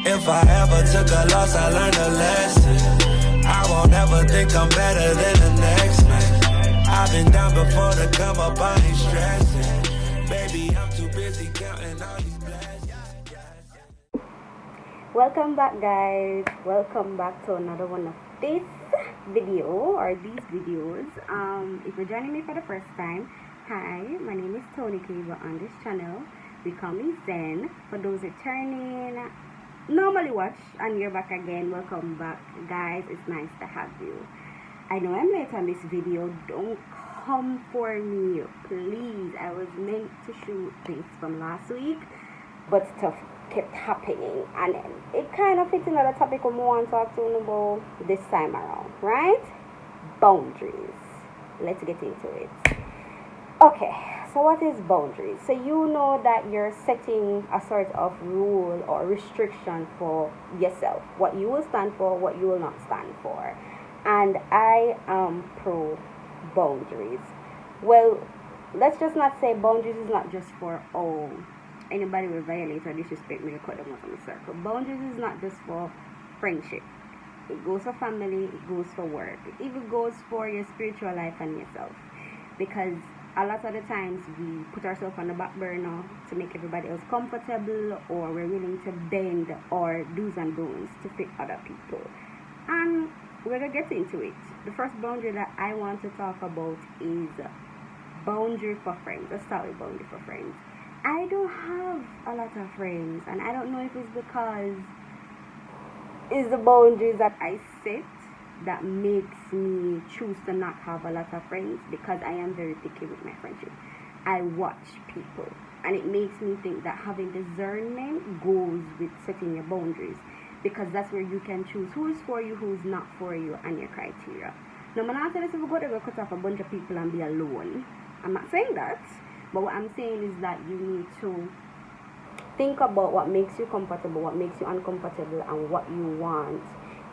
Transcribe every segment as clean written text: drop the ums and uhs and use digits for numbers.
If I ever took a loss, I learned a lesson. I won't ever think I'm better than the next man. I've been down before to come up, I ain't stressing. Baby, I'm too busy counting all these blessings. Welcome back, guys. Welcome back to another one of this video or these videos. If you're joining me for the first time, hi, my name is Tony Kiva. On this channel we call me Zen. For those returning, normally watch and you're back again, welcome back, guys. It's nice to have you. I know I'm late on this video. Don't come for me, please. I was meant to shoot this from last week, but stuff kept happening, and it kind of fits another topic we want to talk to you about this time around, right? Boundaries. Let's get into it. Okay, so what is boundaries? So you know that you're setting a sort of rule or restriction for yourself, what you will stand for, what you will not stand for. And I am pro boundaries. Well, let's just not say boundaries is not just for anybody will violate or disrespect me to cut them out of my circle. Boundaries is not just for friendship. It goes for family, it goes for work. It even goes for your spiritual life and yourself. Because a lot of the times we put ourselves on the back burner to make everybody else comfortable, or we're willing to bend our do's and don'ts to fit other people. And we're going to get into it. The first boundary that I want to talk about is boundary for friends. Let's start with boundary for friends. I don't have a lot of friends, and I don't know if it's because it's the boundaries that I set that makes me choose to not have a lot of friends, because I am very picky with my friendship. I watch people, and it makes me think that having discernment goes with setting your boundaries, because that's where you can choose who's for you, who's not for you, and your criteria. Now, I'm not telling you if you go to cut off a bunch of people and be alone. I'm not saying that. But what I'm saying is that you need to think about what makes you comfortable, what makes you uncomfortable, and what you want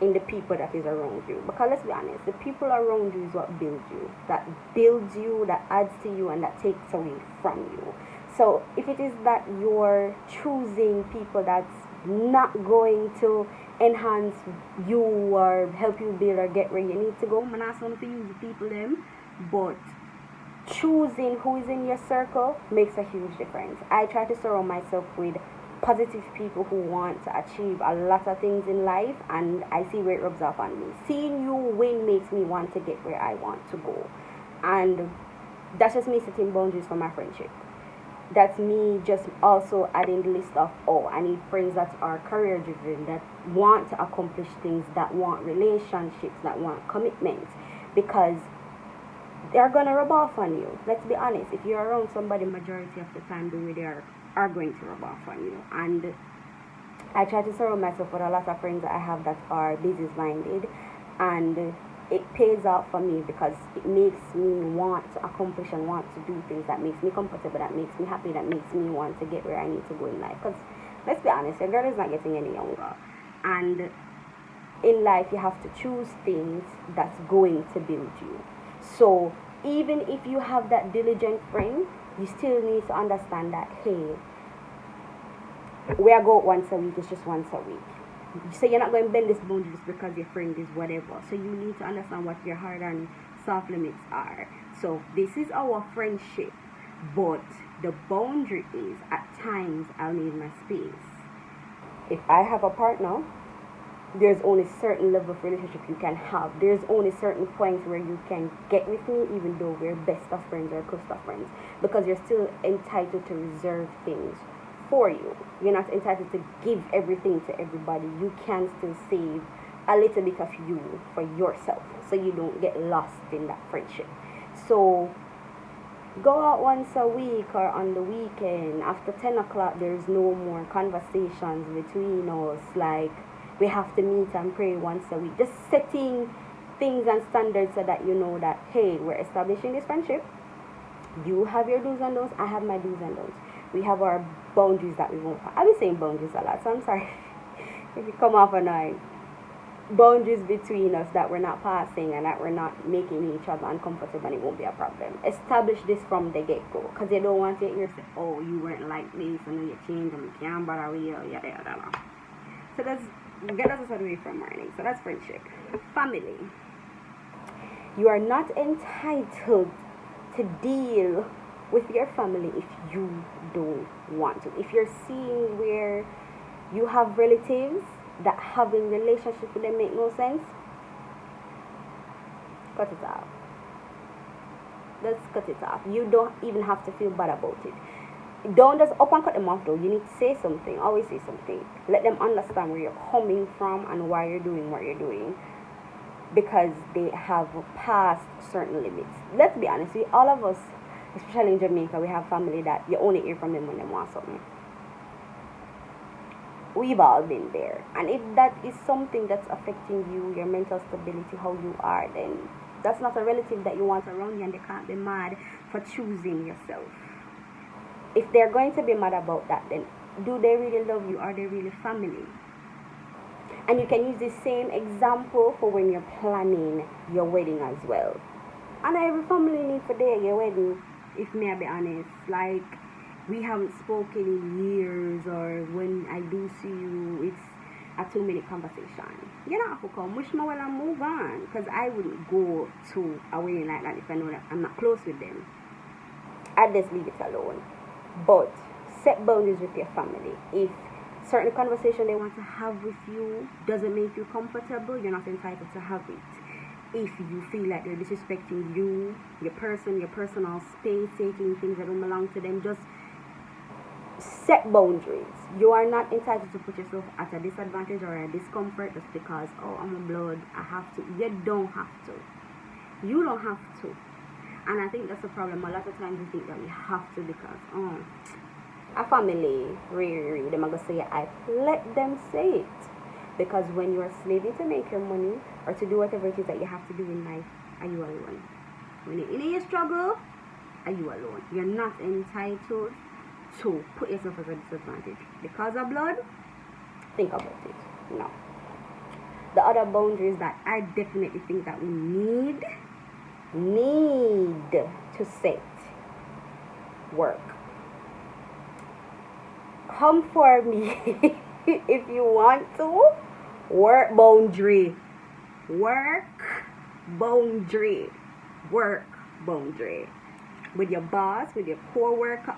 in the people that is around you. Because let's be honest, the people around you is what builds you. That builds you, that adds to you, and that takes away from you. So if it is that you're choosing people that's not going to enhance you or help you build or get where you need to go, I'm not saying to use the people them, but choosing who is in your circle makes a huge difference. I try to surround myself with positive people who want to achieve a lot of things in life, and I see where it rubs off on me. Seeing you win makes me want to get where I want to go, and that's just me setting boundaries for my friendship. That's me just also adding the list of, I need friends that are career driven, that want to accomplish things, that want relationships, that want commitment, because they're gonna rub off on you. Let's be honest. If you're around somebody majority of the time, the way they are going to rub off on you. And I try to surround myself with a lot of friends that I have that are business minded, and it pays off for me because it makes me want to accomplish and want to do things that makes me comfortable, that makes me happy, that makes me want to get where I need to go in life. Because let's be honest, your girl is not getting any younger, and in life you have to choose things that's going to build you. So even if you have that diligent friend, you still need to understand that, hey, we are go once a week, it's just once a week. So you're not going to bend this boundary just because your friend is whatever. So you need to understand what your hard and soft limits are. So this is our friendship, but the boundary is at times I'll need my space. If I have a partner, there's only certain level of relationship you can have. There's only certain points where you can get with me, even though we're best of friends or close of friends, because you're still entitled to reserve things for you. You're not entitled to give everything to everybody. You can still save a little bit of you for yourself, so you don't get lost in that friendship. So go out once a week or on the weekend. After 10 o'clock, there's no more conversations between us, like we have to meet and pray once a week. Just setting things and standards so that you know that, hey, we're establishing this friendship. You have your do's and don'ts, I have my do's and don'ts. We have our boundaries that we won't pass. I've been saying boundaries a lot, so I'm sorry if you come off annoying. Boundaries between us that we're not passing and that we're not making each other uncomfortable, and it won't be a problem. Establish this from the get-go, because you don't want to hear say, you weren't like this, and then you changed and you can't bother with you, yada yada yada. So that's get us away from morning. So that's friendship. Family. You are not entitled to deal with your family if you don't want to. If you're seeing where you have relatives that having relationship with them make no sense, cut it off. Let's cut it off. You don't even have to feel bad about it. Don't just up and cut them off though. You need to say something. Always say something. Let them understand where you're coming from and why you're doing what you're doing. Because they have passed certain limits. Let's be honest, all of us, especially in Jamaica, we have family that you only hear from them when they want something. We've all been there. And if that is something that's affecting you, your mental stability, how you are, then that's not a relative that you want around you, and they can't be mad for choosing yourself. If they're going to be mad about that, then do they really love you? Are they really family? And you can use the same example for when you're planning your wedding as well. And every family needs for your wedding, if may I be honest. Like, we haven't spoken in years, or when I do see you, it's a 2-minute conversation. You don't have to come, wish me well and move on. Because I wouldn't go to a wedding like that if I know that I'm not close with them. I'd just leave it alone. But set boundaries with your family. If certain conversation they want to have with you doesn't make you comfortable, you're not entitled to have it. If you feel like they're disrespecting you, your person, your personal space, taking things that don't belong to them, just set boundaries. You are not entitled to put yourself at a disadvantage or a discomfort just because, oh, I'm a blood, I have to. You don't have to. You don't have to. And I think that's the problem. A lot of times we think that we have to because, a family, really, them are going to say it. Let them say it. Because when you are slaving to make your money or to do whatever it is that you have to do in life, are you alone? When you're in a struggle, are you alone? You're not entitled to put yourself at a disadvantage. Because of blood, think about it. No. The other boundaries that I definitely think that we need to set. Work. Come for me if you want to. Work boundary. Work boundary. Work boundary. With your boss, with your co-worker,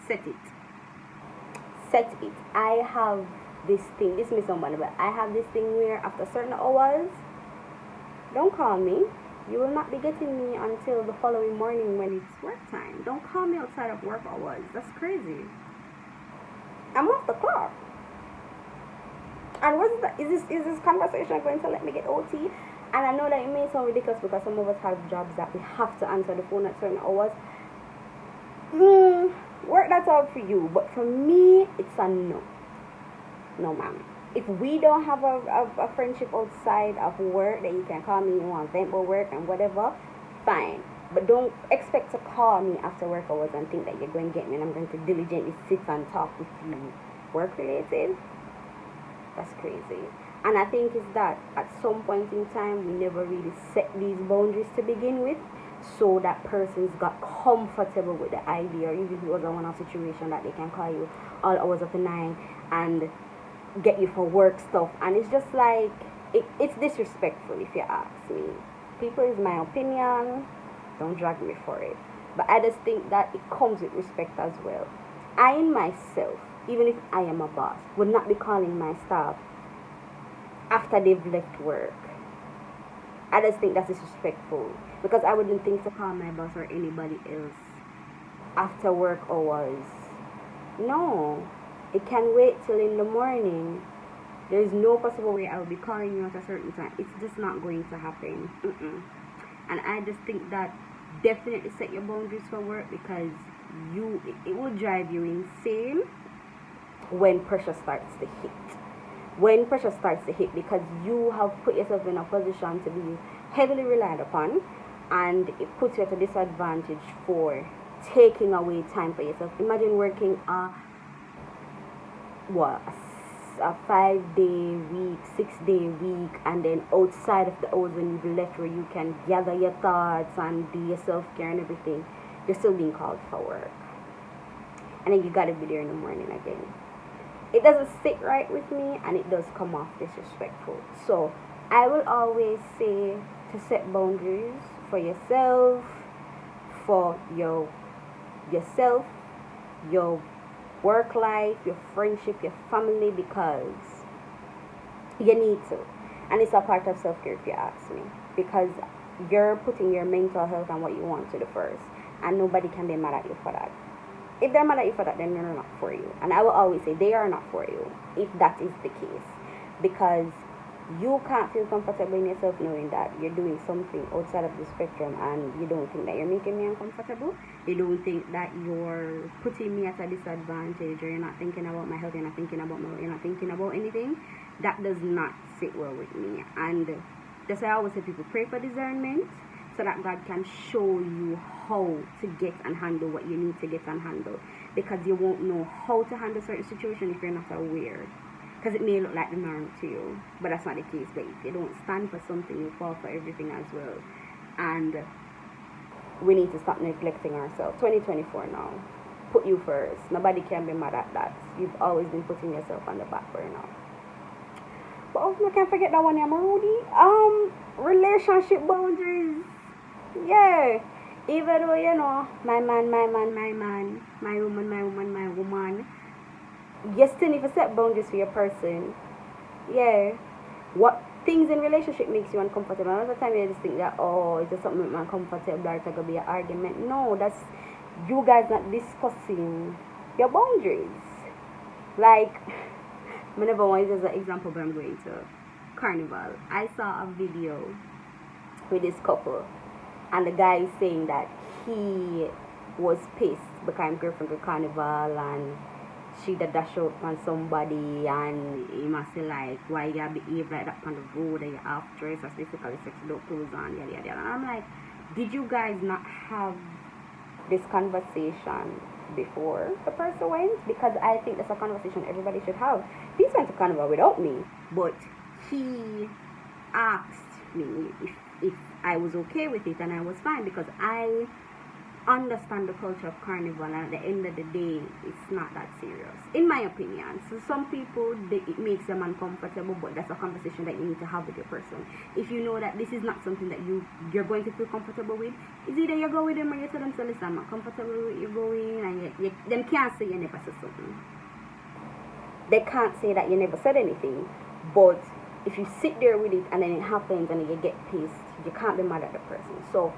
set it. Set it. I have this thing. This may sound bad, but I have this thing where after certain hours, don't call me. You will not be getting me until the following morning when it's work time. Don't call me outside of work hours. That's crazy. I'm off the clock. And is this conversation going to let me get OT? And I know that it may sound ridiculous because some of us have jobs that we have to answer the phone at certain hours. Work that out for you. But for me, it's a no. No, ma'am. If we don't have a friendship outside of work that you can call me, you want vent about work and whatever, fine. But don't expect to call me after work hours and think that you're going to get me and I'm going to diligently sit and talk with you work related. That's crazy. And I think it's that at some point in time we never really set these boundaries to begin with, so that person's got comfortable with the idea, or even if it was a one-off situation that they can call you all hours of the night and get you for work stuff. And it's just like it's disrespectful if you ask me. People, is my opinion, don't drag me for it, but I just think that it comes with respect as well. I myself, even if I am a boss, would not be calling my staff after they've left work. I just think that's disrespectful, because I wouldn't think to call my boss or anybody else after work hours. No, it can wait till in the morning. There is no possible way I will be calling you at a certain time. It's just not going to happen. And I just think that definitely set your boundaries for work, because it will drive you insane when pressure starts to hit. When pressure starts to hit, because you have put yourself in a position to be heavily relied upon, and it puts you at a disadvantage for taking away time for yourself. Imagine working a 5-day week, 6-day week, and then outside of the hours when you've left, where you can gather your thoughts and do your self-care and everything, you're still being called for work, and then you gotta be there in the morning again. it doesn't sit right with me, and it does come off disrespectful. So I will always say to set boundaries for yourself, for yourself, your work life, your friendship, your family, because you need to. And it's a part of self-care if you ask me, because you're putting your mental health and what you want to the first, and nobody can be mad at you for that. If they're mad at you for that, then they're not for you. And I will always say they are not for you if that is the case, because you can't feel comfortable in yourself knowing that you're doing something outside of the spectrum, and you don't think that you're making me uncomfortable. You don't think that you're putting me at a disadvantage, or you're not thinking about my health, you're not thinking about you're not thinking about anything. That does not sit well with me. And that's why I always say people pray for discernment, so that God can show you how to get and handle what you need to get and handle, because you won't know how to handle certain situations if you're not aware. Because it may look like the norm to you, but that's not the case. But if you don't stand for something, you fall for everything as well. And we need to stop neglecting ourselves. 2024 now. Put you first. Nobody can be mad at that. You've always been putting yourself on the back burner. But also, I can't forget that one, I'm Rudy. Relationship boundaries. Yeah. Even though, you know, my man, my woman. You still need to set boundaries for your person. Yeah. What things in relationship makes you uncomfortable? Another time you just think that, oh, it's just something make me uncomfortable, or it's going to be an argument. No, that's you guys not discussing your boundaries. Like, I never want to use an example, but I'm going to Carnival. I saw a video with this couple, and the guy is saying that he was pissed because his girlfriend at Carnival, and she did dash out on somebody, and he must say like, why you behave like that on the road, and you have dress, that's basically sex, don't clothes on, yada yada. And I'm like, did you guys not have this conversation before the person went? Because I think that's a conversation everybody should have. He went to Carnival without me, but he asked me if I was okay with it, and I was fine, because I understand the culture of Carnival, and at the end of the day, it's not that serious, in my opinion. So some people, it makes them uncomfortable, but that's a conversation that you need to have with your person. If you know that this is not something that you're going to feel comfortable with, it's either you go with them or you tell them, so listen, I'm not comfortable with you going, and them can't say you never said something. They can't say that you never said anything, but if you sit there with it and then it happens and you get pissed, you can't be mad at the person. So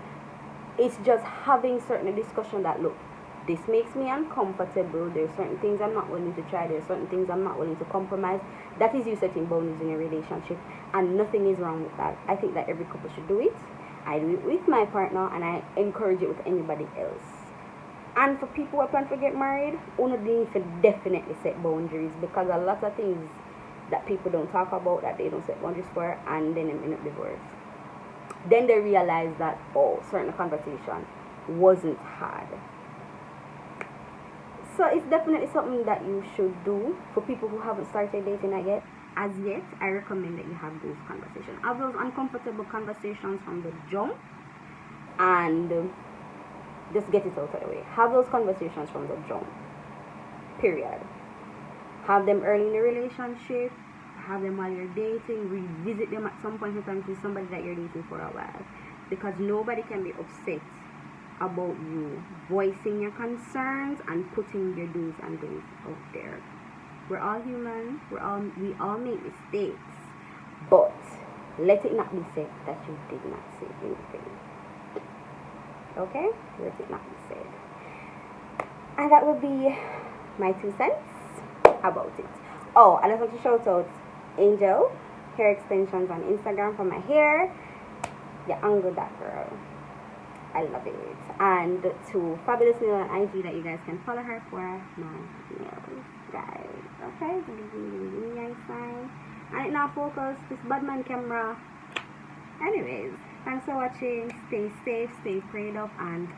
it's just having certain discussion that, look, this makes me uncomfortable, there's certain things I'm not willing to try, there's certain things I'm not willing to compromise. That is you setting boundaries in your relationship, and nothing is wrong with that. I think that every couple should do it. I do it with my partner, and I encourage it with anybody else. And for people who plan to get married, one of things to definitely set boundaries, because a lot of things that people don't talk about, that they don't set boundaries for, and then they end up divorced. Then they realize that, oh, certain conversation wasn't had. So it's definitely something that you should do. For people who haven't started dating as yet, I recommend that you have those conversations. Have those uncomfortable conversations from the jump, and just get it out of the way. Have those conversations from the jump. Period. Have them early in the relationship. Have them while you're dating. Revisit them at some point in time with somebody that you're dating for a while, because nobody can be upset about you voicing your concerns and putting your do's and don'ts out there. We're all human. We all make mistakes, but let it not be said that you did not say anything. Okay? Let it not be said. And that would be my 2 cents about it. Oh, and I just want to shout out Angel Hair Extensions on Instagram for my hair. Yeah, angle that girl. I love it. And to Fabulous Nail on IG, that you guys can follow her for my nails, guys. Okay? Give me a sign. And it now focus this Badman camera. Anyways, thanks for watching. Stay safe, stay prayed up, and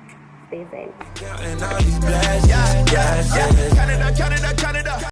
stay safe.